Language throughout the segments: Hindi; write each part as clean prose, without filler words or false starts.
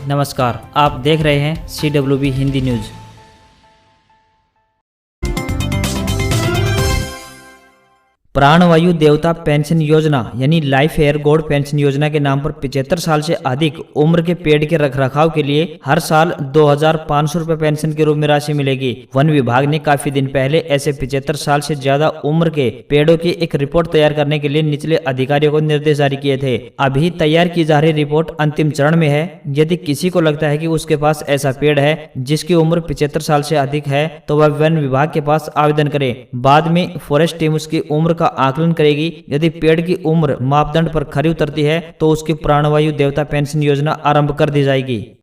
नमस्कार, आप देख रहे हैं CWB हिंदी न्यूज। प्राणवायु देवता पेंशन योजना यानी लाइफ एयर गॉड पेंशन योजना के नाम पर 75 साल से अधिक उम्र के पेड़ के रखरखाव के लिए हर साल 2500 रुपए पेंशन के रूप में राशि मिलेगी। वन विभाग ने काफी दिन पहले ऐसे 75 साल से ज्यादा उम्र के पेड़ों की एक रिपोर्ट तैयार करने के लिए निचले अधिकारियों को निर्देश जारी किए थे। अभी तैयार की जा रही रिपोर्ट अंतिम चरण में है। यदि किसी को लगता है कि उसके पास ऐसा पेड़ है जिसकी उम्र 75 साल से अधिक है तो वह वन विभाग के पास आवेदन करे। बाद में फॉरेस्ट टीम उसकी उम्र का आकलन करेगी। यदि पेड़ की उम्र मापदंड पर खरी उतरती है तो उसकी प्राणवायु देवता पेंशन योजना आरंभ कर दी जाएगी।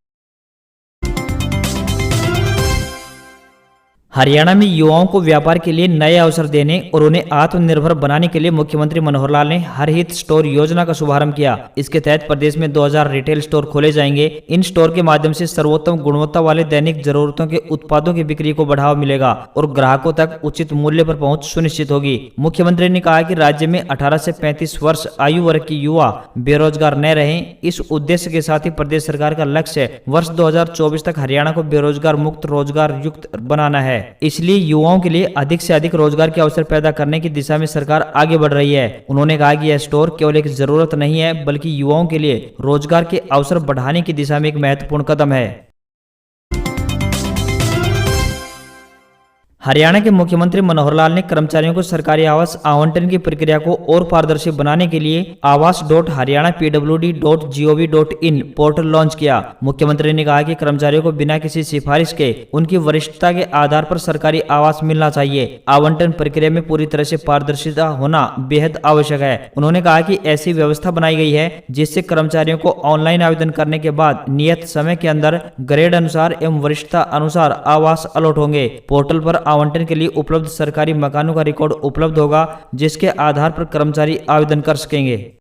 हरियाणा में युवाओं को व्यापार के लिए नए अवसर देने और उन्हें आत्मनिर्भर बनाने के लिए मुख्यमंत्री मनोहर लाल ने हर हित स्टोर योजना का शुभारंभ किया। इसके तहत प्रदेश में 2000 रिटेल स्टोर खोले जाएंगे। इन स्टोर के माध्यम से सर्वोत्तम गुणवत्ता वाले दैनिक जरूरतों के उत्पादों की बिक्री को बढ़ावा मिलेगा और ग्राहकों तक उचित मूल्य पर पहुंच सुनिश्चित होगी। मुख्यमंत्री ने कहा कि राज्य में 18 से 35 वर्ष आयु वर्ग की युवा बेरोजगार न रहें। इस उद्देश्य के साथ ही प्रदेश सरकार का लक्ष्य वर्ष 2024 तक हरियाणा को बेरोजगार मुक्त रोजगार युक्त बनाना है। इसलिए युवाओं के लिए अधिक से अधिक रोजगार के अवसर पैदा करने की दिशा में सरकार आगे बढ़ रही है। उन्होंने कहा कि यह स्टोर केवल एक जरूरत नहीं है बल्कि युवाओं के लिए रोजगार के अवसर बढ़ाने की दिशा में एक महत्वपूर्ण कदम है। हरियाणा के मुख्यमंत्री मनोहर लाल ने कर्मचारियों को सरकारी आवास आवंटन की प्रक्रिया को और पारदर्शी बनाने के लिए awas.haryana.pwd.gov.in पोर्टल लॉन्च किया। मुख्यमंत्री ने कहा कि कर्मचारियों को बिना किसी सिफारिश के उनकी वरिष्ठता के आधार पर सरकारी आवास मिलना चाहिए। आवंटन प्रक्रिया में पूरी तरह से पारदर्शिता होना बेहद आवश्यक है। उन्होंने कहा कि ऐसी व्यवस्था बनाई गई है जिससे कर्मचारियों को ऑनलाइन आवेदन करने के बाद नियत समय के अंदर ग्रेड अनुसार एवं वरिष्ठता अनुसार आवास अलॉट होंगे। पोर्टल पर आवंटन के लिए उपलब्ध सरकारी मकानों का रिकॉर्ड उपलब्ध होगा जिसके आधार पर कर्मचारी आवेदन कर सकेंगे।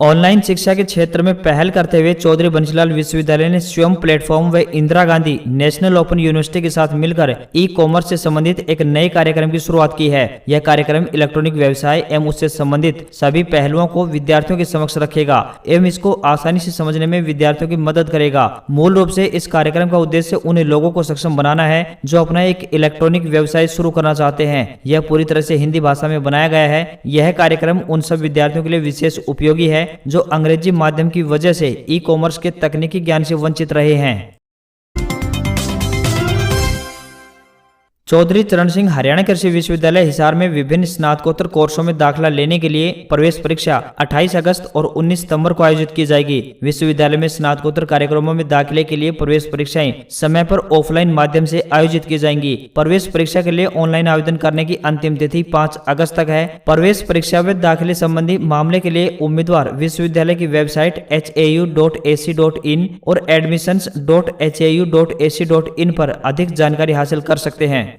ऑनलाइन शिक्षा के क्षेत्र में पहल करते हुए चौधरी बंसीलाल विश्वविद्यालय ने स्वयं प्लेटफॉर्म व Indira Gandhi national open university के साथ मिलकर ई कॉमर्स से संबंधित एक नए कार्यक्रम की शुरुआत की है। यह कार्यक्रम इलेक्ट्रॉनिक व्यवसाय एवं उससे संबंधित सभी पहलुओं को विद्यार्थियों के समक्ष रखेगा एवं इसको आसानी से समझने में विद्यार्थियों की मदद करेगा। मूल रूप से इस कार्यक्रम का उद्देश्य उन लोगों को सक्षम बनाना है जो अपना एक इलेक्ट्रॉनिक व्यवसाय शुरू करना चाहते हैं। यह पूरी तरह से हिंदी भाषा में बनाया गया है। यह कार्यक्रम उन सब विद्यार्थियों के लिए विशेष उपयोगी है जो अंग्रेजी माध्यम की वजह से ई कॉमर्स के तकनीकी ज्ञान से वंचित रहे हैं। चौधरी चरण सिंह हरियाणा कृषि विश्वविद्यालय हिसार में विभिन्न स्नातकोत्तर कोर्सों में दाखिला लेने के लिए प्रवेश परीक्षा 28 अगस्त और 19 सितंबर को आयोजित की जाएगी। विश्वविद्यालय में स्नातकोत्तर कार्यक्रमों में दाखिले के लिए प्रवेश परीक्षाएं समय पर ऑफलाइन माध्यम से आयोजित की जाएंगी। प्रवेश परीक्षा के लिए ऑनलाइन आवेदन करने की अंतिम तिथि 5 अगस्त तक है। प्रवेश परीक्षा में दाखिले संबंधी मामले के लिए उम्मीदवार विश्वविद्यालय की वेबसाइट hau.ac.in और admissions.hau.ac.in पर अधिक जानकारी हासिल कर सकते हैं।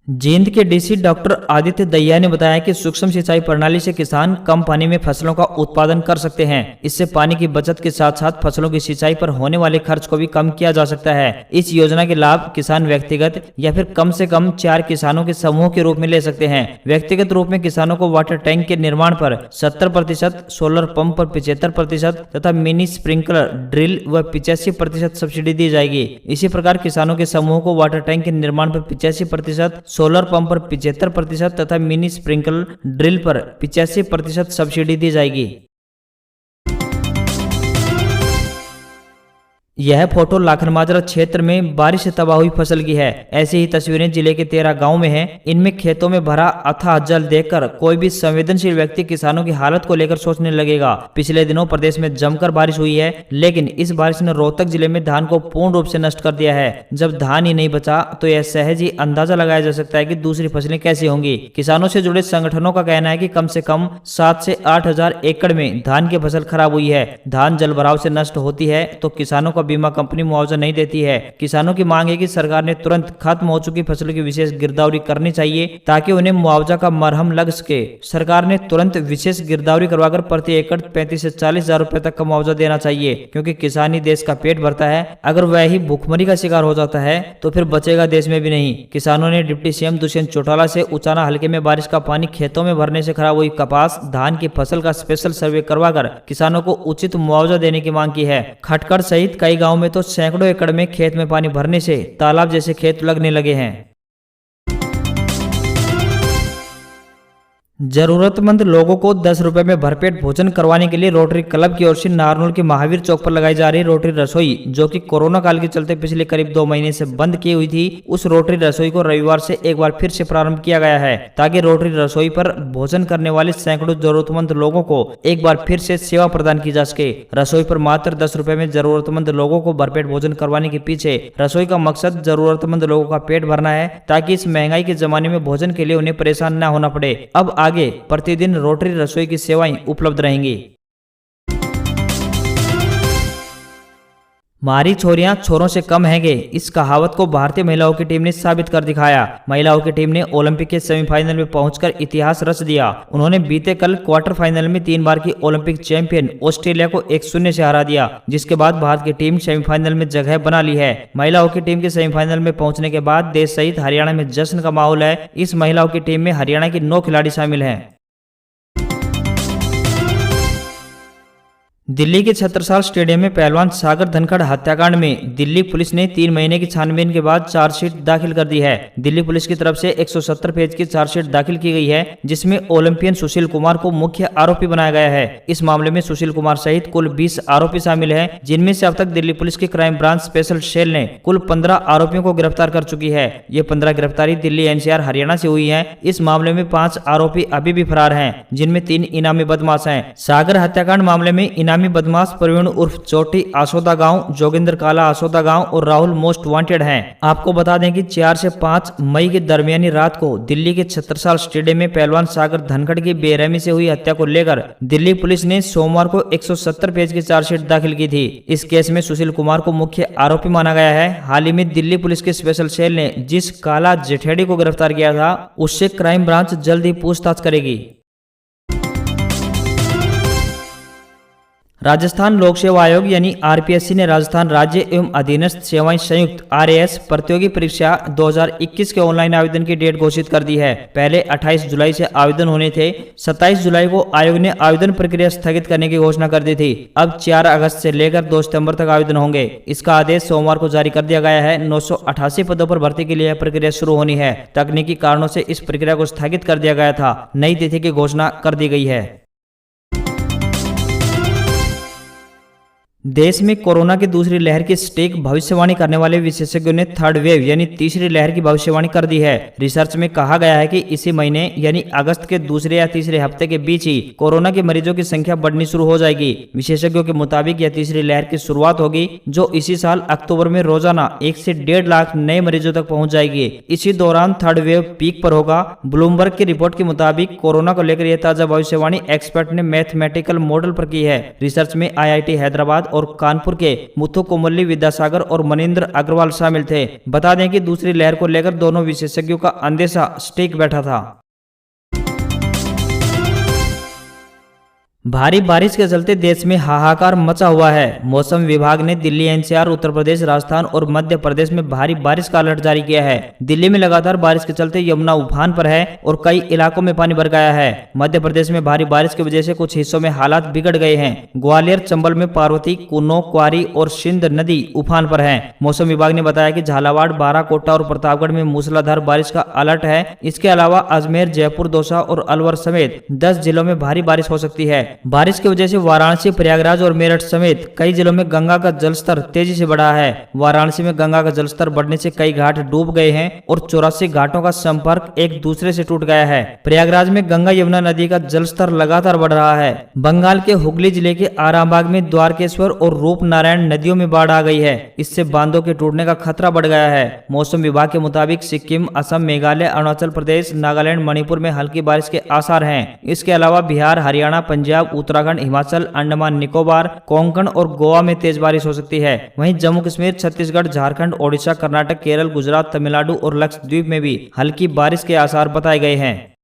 जींद के डीसी डॉक्टर आदित्य दहिया ने बताया कि सूक्ष्म सिंचाई प्रणाली से किसान कम पानी में फसलों का उत्पादन कर सकते हैं। इससे पानी की बचत के साथ साथ फसलों की सिंचाई पर होने वाले खर्च को भी कम किया जा सकता है। इस योजना के लाभ किसान व्यक्तिगत या फिर कम से कम 4 किसानों के समूह के रूप में ले सकते हैं। व्यक्तिगत रूप में किसानों को वाटर टैंक के निर्माण पर 70%, सोलर पंप पर 75% तथा मिनी स्प्रिंकलर ड्रिल व 85% सब्सिडी दी जाएगी। इसी प्रकार किसानों के समूह को वाटर टैंक के निर्माण पर 85%, सोलर पंप पर 75% तथा मिनी स्प्रिंकलर ड्रिल पर 85% सब्सिडी दी जाएगी। यह फोटो लाखनमाजरा क्षेत्र में बारिश से तबाह हुई फसल की है। ऐसी ही तस्वीरें जिले के 13 गांव में हैं। इनमें खेतों में भरा अथाह जल देखकर कोई भी संवेदनशील व्यक्ति किसानों की हालत को लेकर सोचने लगेगा। पिछले दिनों प्रदेश में जमकर बारिश हुई है, लेकिन इस बारिश ने रोहतक जिले में धान को पूर्ण रूप से नष्ट कर दिया है। जब धान ही नहीं बचा तो यह सहज ही अंदाजा लगाया जा सकता है कि दूसरी फसलें कैसी होंगी। किसानों से जुड़े संगठनों का कहना है कि कम से कम 7 से 8 हजार एकड़ में धान की फसल खराब हुई है। धान जल भराव से नष्ट होती है तो किसानों का बीमा कंपनी मुआवजा नहीं देती है। किसानों की मांग है कि सरकार ने तुरंत खत्म हो चुकी फसलों की विशेष गिरदावरी करनी चाहिए ताकि उन्हें मुआवजा का मरहम लग सके। सरकार ने तुरंत विशेष गिरदावरी करवाकर प्रति एकड़ 35 से 40 हजार रुपए तक का मुआवजा देना चाहिए, क्योंकि किसान ही देश का पेट भरता है। अगर वह ही भूखमरी का शिकार हो जाता है तो फिर बचेगा देश में भी नहीं। किसानों ने डिप्टी सीएम दुष्यंत चौटाला से उचाना हलके में बारिश का पानी खेतों में भरने से खराब हुई कपास, धान की फसल का स्पेशल सर्वे करवाकर किसानों को उचित मुआवजा देने की मांग की है। खटकड़ सहित कई गाँव में तो सैकड़ों एकड़ में खेत में पानी भरने से तालाब जैसे खेत लगने लगे हैं। जरूरतमंद लोगों को 10 रुपए में भरपेट भोजन करवाने के लिए रोटरी क्लब की ओर से नारनौल के महावीर चौक पर लगाई जा रही रोटरी रसोई, जो कि कोरोना काल के चलते पिछले करीब 2 महीने से बंद की हुई थी, उस रोटरी रसोई को रविवार से एक बार फिर से प्रारंभ किया गया है ताकि रोटरी रसोई पर भोजन करने वाले सैकड़ों जरूरतमंद लोगों को एक बार फिर से सेवा प्रदान की जा सके। रसोई पर मात्र 10 रुपए में जरूरतमंद लोगों को भरपेट भोजन करवाने के पीछे रसोई का मकसद जरूरतमंद लोगों का पेट भरना है ताकि इस महंगाई के जमाने में भोजन के लिए उन्हें परेशान न होना पड़े। अब आगे प्रतिदिन रोटरी रसोई की सेवाएं उपलब्ध रहेंगी। हमारी छोरियां छोरों से कम हैंगे, इस कहावत को भारतीय महिलाओं की टीम ने साबित कर दिखाया। महिलाओं की टीम ने ओलंपिक के सेमीफाइनल में पहुंचकर इतिहास रच दिया। उन्होंने बीते कल क्वार्टर फाइनल में 3 बार की ओलंपिक चैंपियन ऑस्ट्रेलिया को 1-0 से हरा दिया, जिसके बाद भारत की टीम सेमीफाइनल में जगह बना ली है। महिलाओं की टीम के सेमीफाइनल में पहुंचने के बाद देश सहित हरियाणा में जश्न का माहौल है। इस महिलाओं की टीम में हरियाणा की 9 खिलाड़ी शामिल हैं। दिल्ली के छत्रसाल स्टेडियम में पहलवान सागर धनखड़ हत्याकांड में दिल्ली पुलिस ने 3 महीने की छानबीन के बाद चार्जशीट दाखिल कर दी है। दिल्ली पुलिस की तरफ से 170 पेज की चार्जशीट दाखिल की गई है, जिसमें ओलंपियन सुशील कुमार को मुख्य आरोपी बनाया गया है। इस मामले में सुशील कुमार सहित कुल 20 आरोपी शामिल हैं, जिनमें से अब तक दिल्ली पुलिस की क्राइम ब्रांच स्पेशल सेल ने कुल 15 आरोपियों को गिरफ्तार कर चुकी है। ये 15 गिरफ्तारी दिल्ली एनसीआर हरियाणा से हुई है। इस मामले में 5 आरोपी अभी भी फरार हैं, जिनमें 3 इनामी बदमाश हैं। सागर हत्याकांड मामले में इनामी बदमाश प्रवीण उर्फ चोटी आसोदा गांव, जोगिंदर काला आसोदा गांव और राहुल मोस्ट वांटेड हैं। आपको बता दें कि 4 से 5 मई के दरमियानी रात को दिल्ली के छत्रसाल स्टेडियम में पहलवान सागर धनखड़ की बेरहमी से हुई हत्या को लेकर दिल्ली पुलिस ने सोमवार को 170 पेज की चार्जशीट दाखिल की थी। इस केस में सुशील कुमार को मुख्य आरोपी माना गया है। हाल ही में दिल्ली पुलिस के स्पेशल सेल ने जिस काला जेठेड़ी को गिरफ्तार किया था, उससे क्राइम ब्रांच जल्द ही पूछताछ करेगी। राजस्थान लोक सेवा आयोग यानी आरपीएससी ने राजस्थान राज्य एवं अधीनस्थ सेवाएं संयुक्त आरएएस प्रतियोगी परीक्षा 2021 के ऑनलाइन आवेदन की डेट घोषित कर दी है। पहले 28 जुलाई से आवेदन होने थे। 27 जुलाई को आयोग ने आवेदन प्रक्रिया स्थगित करने की घोषणा कर दी थी। अब 4 अगस्त से लेकर 2 सितंबर तक आवेदन होंगे। इसका आदेश सोमवार को जारी कर दिया गया है। 988 पदों पर भर्ती के लिए यह प्रक्रिया शुरू होनी है। तकनीकी कारणों से इस प्रक्रिया को स्थगित कर दिया गया था। नई तिथि की घोषणा कर दी गई है। देश में कोरोना की दूसरी लहर की सटीक भविष्यवाणी करने वाले विशेषज्ञों ने थर्ड वेव यानी तीसरी लहर की भविष्यवाणी कर दी है। रिसर्च में कहा गया है कि इसी महीने यानी अगस्त के दूसरे या तीसरे हफ्ते के बीच ही कोरोना के मरीजों की संख्या बढ़नी शुरू हो जाएगी। विशेषज्ञों के मुताबिक यह तीसरी लहर की शुरुआत होगी, जो इसी साल अक्टूबर में रोजाना 1 से 1.5 लाख नए मरीजों तक पहुंच जाएगी। इसी दौरान थर्ड वेव पीक पर होगा। ब्लूमबर्ग की रिपोर्ट के मुताबिक कोरोना को लेकर यह ताजा भविष्यवाणी एक्सपर्ट ने मैथमेटिकल मॉडल पर की है। रिसर्च में IIT हैदराबाद और कानपुर के मुथुकुमल्ली विद्यासागर और मनिंद्र अग्रवाल शामिल थे। बता दें कि दूसरी लहर को लेकर दोनों विशेषज्ञों का अंदेशा सटीक बैठा था। भारी बारिश के चलते देश में हाहाकार मचा हुआ है। मौसम विभाग ने दिल्ली एनसीआर, उत्तर प्रदेश, राजस्थान और मध्य प्रदेश में भारी बारिश का अलर्ट जारी किया है। दिल्ली में लगातार बारिश के चलते यमुना उफान पर है और कई इलाकों में पानी भर गया है। मध्य प्रदेश में भारी बारिश की वजह से कुछ हिस्सों में हालात बिगड़ गए हैं। ग्वालियर, चंबल में पार्वती, कुनो, क्वारी और सिंध नदी उफान पर है। मौसम विभाग ने बताया कि झालावाड़, बाराकोटा और प्रतापगढ़ में मूसलाधार बारिश का अलर्ट है। इसके अलावा अजमेर, जयपुर, दौसा और अलवर समेत 10 जिलों में भारी बारिश हो सकती है। बारिश की वजह से वाराणसी, प्रयागराज और मेरठ समेत कई जिलों में गंगा का जलस्तर तेजी से बढ़ा है। वाराणसी में गंगा का जलस्तर बढ़ने से कई घाट डूब गए हैं और 84 घाटों का संपर्क एक दूसरे से टूट गया है। प्रयागराज में गंगा यमुना नदी का जलस्तर लगातार बढ़ रहा है। बंगाल के हुगली जिले के आरामबाग में द्वारकेश्वर और रूपनारायण नदियों में बाढ़ आ गई है। इससे बांधों के टूटने का खतरा बढ़ गया है। मौसम विभाग के मुताबिक सिक्किम, असम, मेघालय, अरुणाचल प्रदेश, नागालैंड, मणिपुर में हल्की बारिश के आसार हैं। इसके अलावा बिहार, हरियाणा, पंजाब, पंजाब, उत्तराखंड, हिमाचल, अंडमान निकोबार, कोंकण और गोवा में तेज बारिश हो सकती है। वहीं जम्मू कश्मीर, छत्तीसगढ़, झारखंड, ओडिशा, कर्नाटक, केरल, गुजरात, तमिलनाडु और लक्षद्वीप में भी हल्की बारिश के आसार बताए गए हैं।